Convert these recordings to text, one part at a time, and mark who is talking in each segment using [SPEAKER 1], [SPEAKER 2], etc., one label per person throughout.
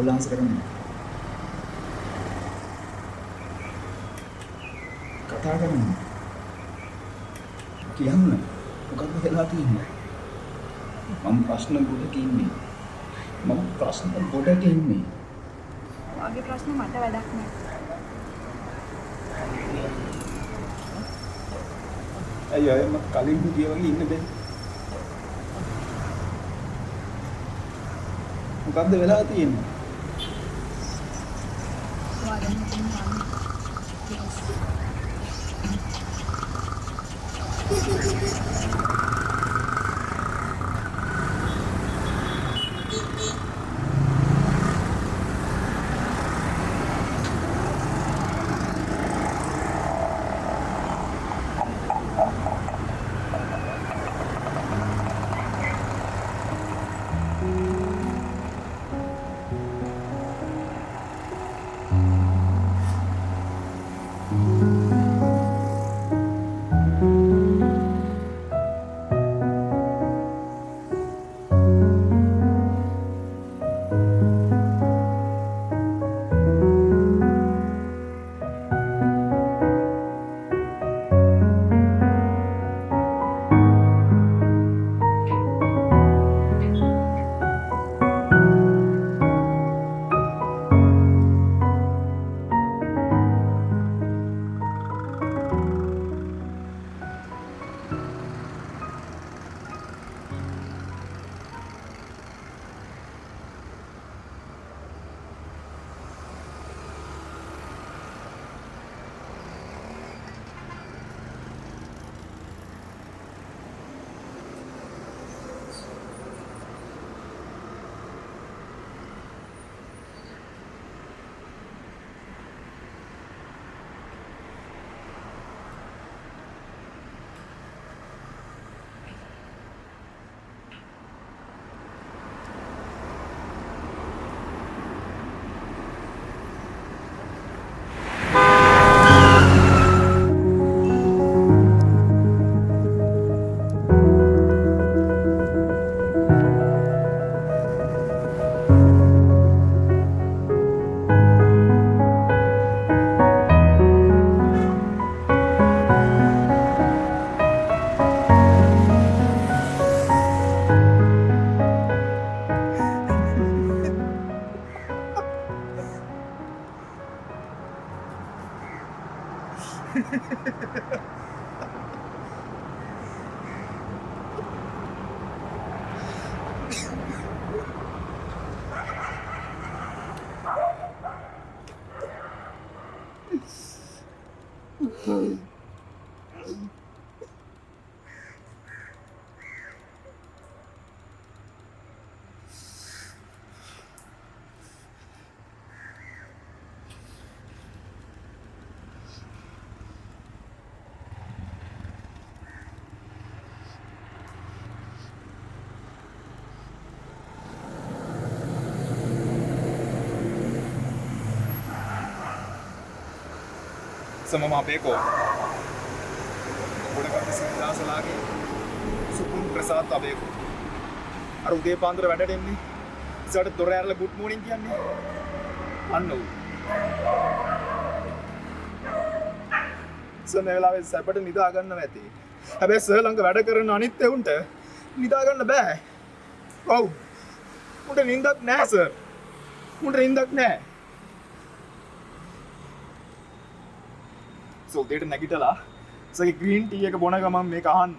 [SPEAKER 1] කොල්ලාංශ කරන්නේ කතා කරන්නේ කියන්න මොකක්ද වෙලා තියෙන්නේ මම ප්‍රශ්න ගොඩක ඉන්නේ මම ප්‍රශ්න ගොඩක ඉන්නේ
[SPEAKER 2] ඔයාගේ ප්‍රශ්න මට වැඩක් නෑ
[SPEAKER 1] අයියෝ මම කලින් ගිය වගේ ඉන්න බෑ මොකක්ද වෙලා තියෙන්නේ
[SPEAKER 2] ඔයාගෙන යන්න
[SPEAKER 3] sama Beko. Udah kata Siddhas lagi. Sukun Prasad Beko. අර උදේ පාන්දර වැඩට එන්නේ. ඉස්සරහට දොර ඇරලා good morning කියන්නේ. අන්න උ. සර් මේ වෙලාවේ සැපට නිදා ගන්නව ඇති. හැබැයි සර් ළඟ වැඩ කරන අනිත් එවුන්ට නිදා ගන්න බෑ. ඔව්. උන්ට නිින්දක් නෑ සර්. උන්ට නිින්දක් නෑ. උදේට නැගිටලා සගේ ග්‍රීන් ටී එක බොන ගමන් මේක අහන්න.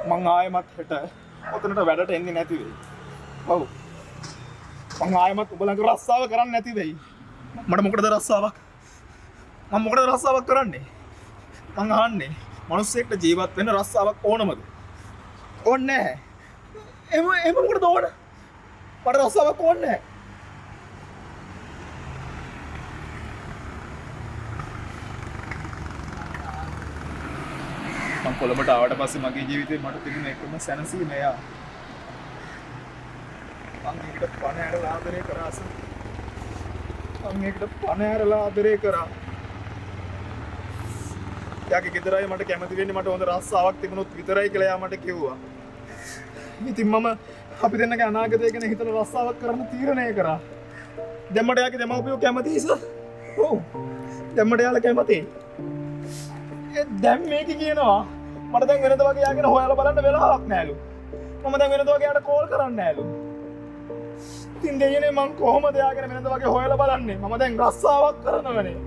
[SPEAKER 3] මං ආයෙමත් හෙට ඔතනට වැඩට එන්නේ නැති වෙයි. ඔව්. මං ආයෙමත් ඔබ ළඟ රස්සාව කරන්න නැති වෙයි. මට මොකටද රස්සාවක්? මම මොකටද රස්සාවක් කරන්නේ? මං අහන්නේ මිනිස්සෙක්ට ජීවත් වෙන්න රස්සාවක් ඕනමද? ඕනේ නැහැ. එහෙම මොකටද ඕන? මට රස්සාවක් ඕනේ නැහැ. මම කොළඹට ආවට පස්සේ මගේ ජීවිතේ මට තිබුණ එකම සැනසීම එයා. මම ඒකට පණ ඇරලා ආදරේ කරා සර්. මම ඒකට පණ ඇරලා ආදරේ කරා. යාගේ ගෙදරයි මට කැමති වෙන්නේ මට හොඳ රස්සාවක් තිබුණොත් විතරයි කියලා යා මට කිව්වා. ඉතින් මම අපි දෙන්නගේ අනාගතය ගැන හිතලා රස්සාවක් කරන්න තීරණය කරා. දෙම්මට යාගේ දෙමව්පියෝ කැමතියි සර්. ඔව්. දෙම්මට යාලා කැමතියි. දැන් මේක කියනවා මට දැන් වෙනද වගේ යාගෙන හොයලා බලන්න වෙලාවක් නෑලු. මම දැන් වෙනද වගේ යාට කෝල් කරන්න නෑලු. ඉතින් දෙයනේ මං කොහොමද යාගෙන වෙනද වගේ හොයලා බලන්නේ? මම දැන් රස්සාවක් කරනවනේ.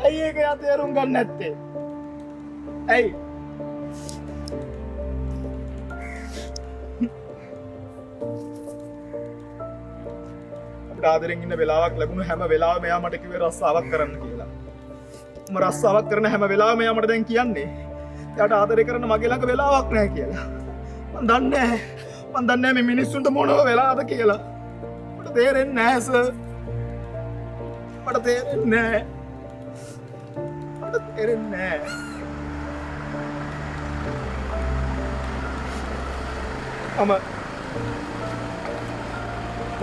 [SPEAKER 3] ඇයි ඒක යා තේරුම් ගන්න නැත්තේ? ඇයි? අපිට ආදරෙන් ඉන්න වෙලාවක් ලැබුණු හැම වෙලාවෙම එයා මට කිව්වේ රස්සාවක් කරන්න කියලා. මම රස්සාවක් කරන හැම වෙලාවෙම එයා මට දැන් කියන්නේ එයාට ආදරේ කරන්න මගේ ළඟ වෙලාවක් නැහැ කියලා. මම දන්නේ මේ මිනිස්සුන්ට මොනව වෙලාද කියලා. මට තේරෙන්නේ නැහැ සර්. මට තේරෙන්නේ නැහැ.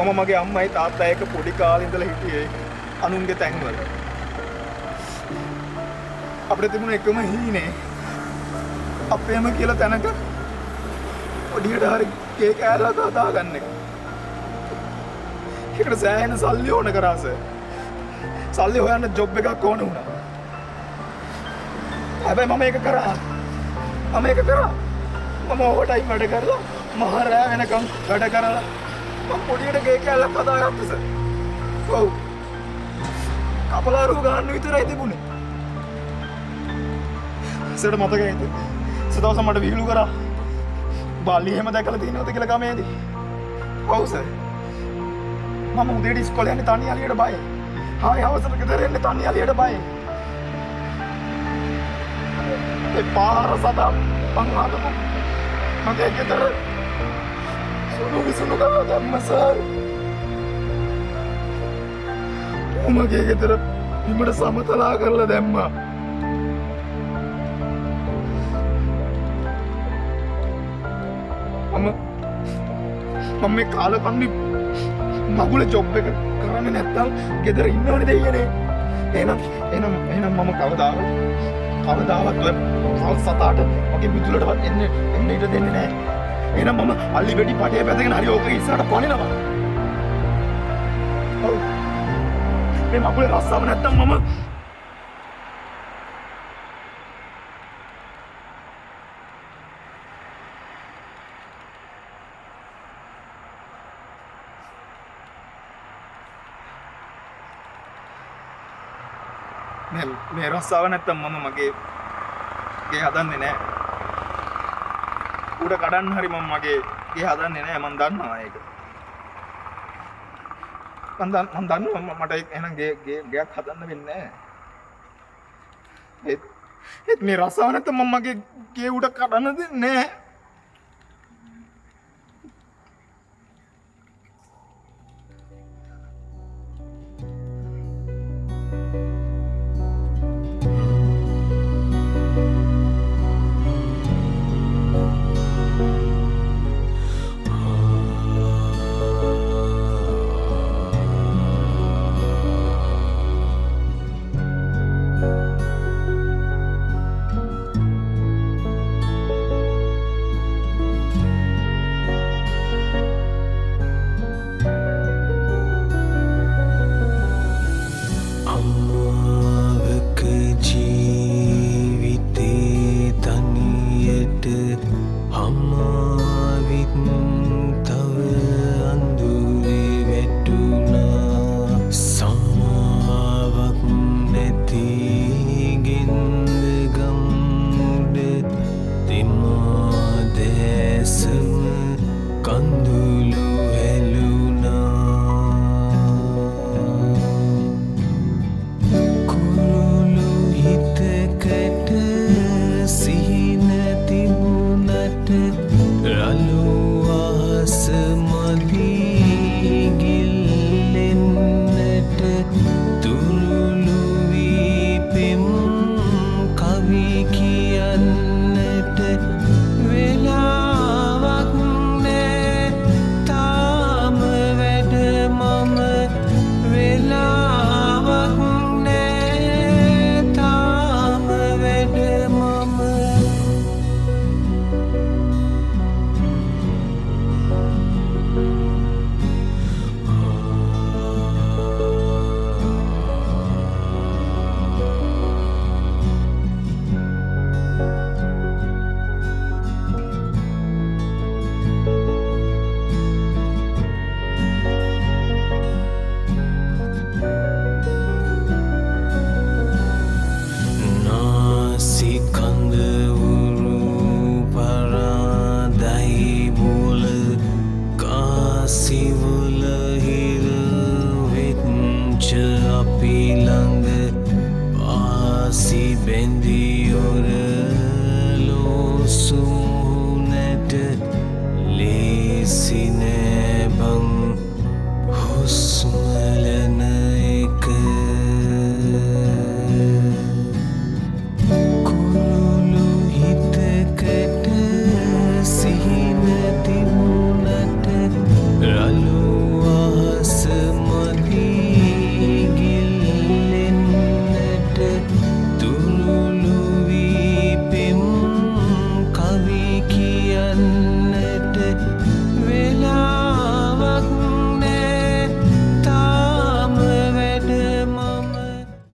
[SPEAKER 3] මම මගේ අම්මයි තාත්තා එක්ක පොඩි කාලේ ඉඳලා හිටියේ අනුන්ගේ තැන්වල. අපිට තිබුණ එකම හීනේ අපේම කියලා තැනක පොඩියට හරි කේක් කෑල්ලක් හදාගන්න එක. ඒකට සෑහෙන සල්ලි ඕන කරා සර්. සල්ලි හොයන්න ජොබ් එකක් ඕන වුණා. හැබැයි මම ඒක කරා. මම ඕවර් ටයිම් වැඩ කරලා මහ රෑ වෙනකම් වැඩ කරලා මම පොඩියට කේක් කෑල්ලක් හදාගත්තා සර්. ඔව්. කපලාරු ගන්න විතරයි තිබුණේ. සර් මතකයිද? සදවස මට විහිළු කරා. බාලි එහෙම දැකලා තියෙනවද කියලා ගමේදී. ඔව් සර්. මම උදේට ඉස්කෝලේ යන්නේ තනි අලියට බයයි. ආයෙ හවසට ගෙදර එන්නේ තනි අලියට බයයි. ඒ පාර සදා මං හදපු මගේ ගෙදර සුණු කරලා දැම්ම සර්. මගේ ගෙදර බිමට සමතලා කරලා දැම්මා. මම මේ කාලකන්ණි මගුල ජොබ් එක කරන්නේ නැත්තම් ගෙදර ඉන්නවනේ දෙයියනේ. එහෙනම් මම කවදාවත් ඔය කාල් සතාට මගේ මිදුලටවත් එන්න ඉඩ දෙන්නේ නැහැ. එහෙනම් මම අලි වෙඩි පඩේ පැදගෙන හරි ඕක ඉස්සරහට පනිනවා. ඔව්. මේ මගුලේ රස්සාව නැත්තම් මම මේ රස්සාව නැත්තම් මම මගේ ගේ හදන්නේ නැහැ. උඩ කඩන්න හරි මම මගේ ගේ හදන්නේ නැහැ. මම දන්නවා ඒක. මම දන්නවා මට එහෙනම් ගේයක් හදන්න වෙන්නේ නැහැ. ඒත් මේ රස්සාව නැත්තම් මම මගේ ගේ උඩ කඩන්න දෙන්නේ නැහැ.
[SPEAKER 4] ළඟ පාසි බැඳී